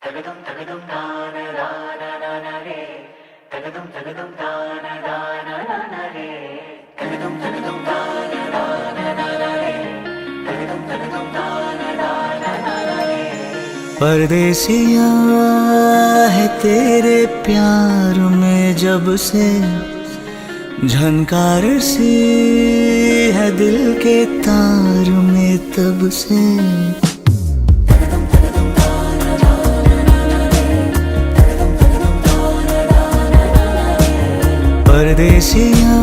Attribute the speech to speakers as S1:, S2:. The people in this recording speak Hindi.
S1: तगदम तगदम दाना दाना दाना रे, तगदम तगदम दाना दाना दाना रे, तगदम तगदम दाना दाना दाना रे, तगदम तगदम दाना दाना दाना रे। परदेसिया है तेरे प्यार में जब से, झनकार सी है दिल के तार में तब से। परदेसिया